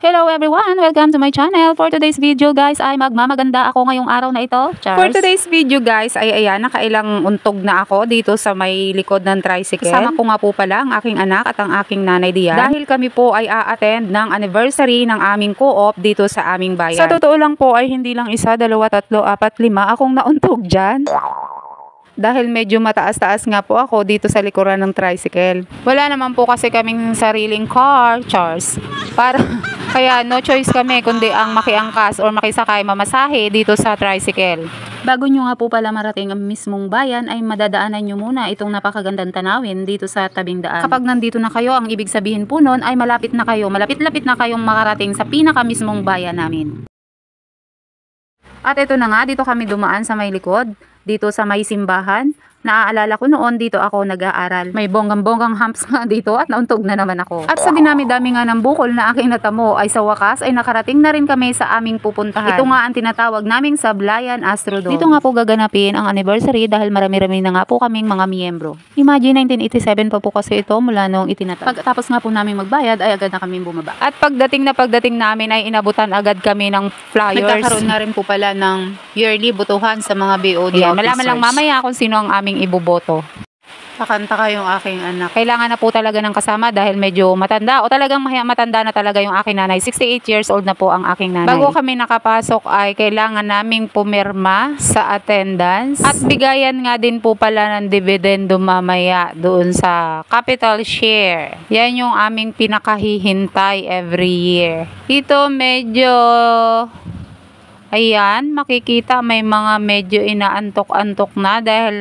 Hello everyone! Welcome to my channel. For today's video guys ay magmamaganda ako ngayong araw na ito. Cheers! For today's video guys ay ayan, nakailang untog na ako dito sa may likod ng tricycle. Kasama ko nga po pala ang aking anak at ang aking nanay diyan. Dahil kami po ay a-attend ng anniversary ng aming co-op dito sa aming bayan. Sa totoo lang po ay hindi lang isa, dalawa, tatlo, apat, lima akong nauntog dyan. Dahil medyo mataas-taas nga po ako dito sa likuran ng tricycle. Wala naman po kasi kaming sariling car, Charles. Kaya no choice kami kundi ang makiangkas or makisakay mamasahe dito sa tricycle. Bago nyo nga po pala marating ang mismong bayan ay madadaanan nyo muna itong napakagandang tanawin dito sa tabing daan. Kapag nandito na kayo, ang ibig sabihin po nun ay malapit na kayo, malapit-lapit na kayong makarating sa pinaka mismong bayan namin. At ito na nga, dito kami dumaan sa may likod, dito sa may simbahan. Naaalala ko noon dito ako nag-aaral. May bonggang-bonggang humps nga dito at nauntog na naman ako. At sa dinami-dami nga ng bukol na aking natamo ay sa wakas ay nakarating na rin kami sa aming pupuntahan. Ito nga ang tinatawag naming Sablayan Astrodome. Dito nga po gaganapin ang anniversary dahil marami-rami na nga po kaming mga miyembro. Imagine 1987 pa po kasi ito mula nung itinatag. Pagkatapos nga po namin magbayad ay agad na kami bumaba. At pagdating namin ay inabutan agad kami ng flyers. Nagkakaroon na rin po pala ng yearly butuhan sa mga BOD officers. Malaman lang mamaya kung sino ang aming iboboto. Kakanta ka yung aking anak. Kailangan na po talaga ng kasama dahil medyo matanda o talagang matanda na talaga yung aking nanay. 68 years old na po ang aking nanay. Bago kami nakapasok ay kailangan naming pumirma sa attendance at bigayan nga din po pala ng dividendo mamaya doon sa capital share. Yan yung aming pinakahihintay every year. Ito medyo ayan, makikita may mga medyo inaantok-antok na dahil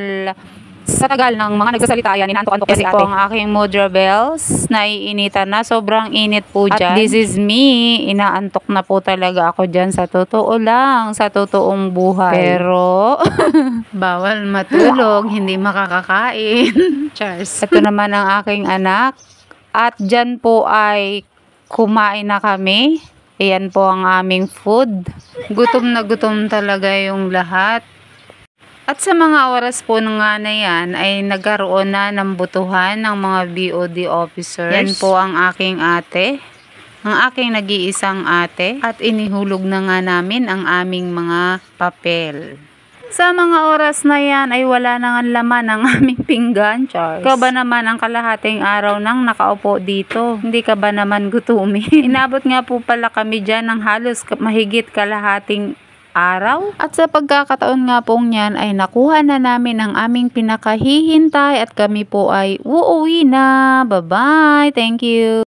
sa tagal ng mga nagsasalita yan, inaantok-antok kasi ate. Ang aking Mudra Bells, naiinitan na, sobrang init po dyan. At this is me, inaantok na po talaga ako dyan sa totoo lang, sa totoong buhay. Pero, bawal matulog, hindi makakakain. Cheers! Ito naman ang aking anak. At dyan po ay kumain na kami. Ayan po ang aming food. Gutom na gutom talaga yung lahat. At sa mga oras po nga na yan ay nagkaroon na ng butuhan ng mga BOD officers. Yan po ang aking ate. Ang aking nag-iisang ate. At inihulog na nga namin ang aming mga papel. Sa mga oras na yan ay wala na nga laman ang aming pinggan, Charles. Ikaw ba naman ang kalahating araw nang nakaupo dito? Hindi ka ba naman gutumin? Inabot nga po pala kami dyan ng halos mahigit kalahating araw. At sa pagkakataon nga pong yan ay nakuha na namin ang aming pinakahihintay at kami po ay uuwi na. Bye-bye! Thank you!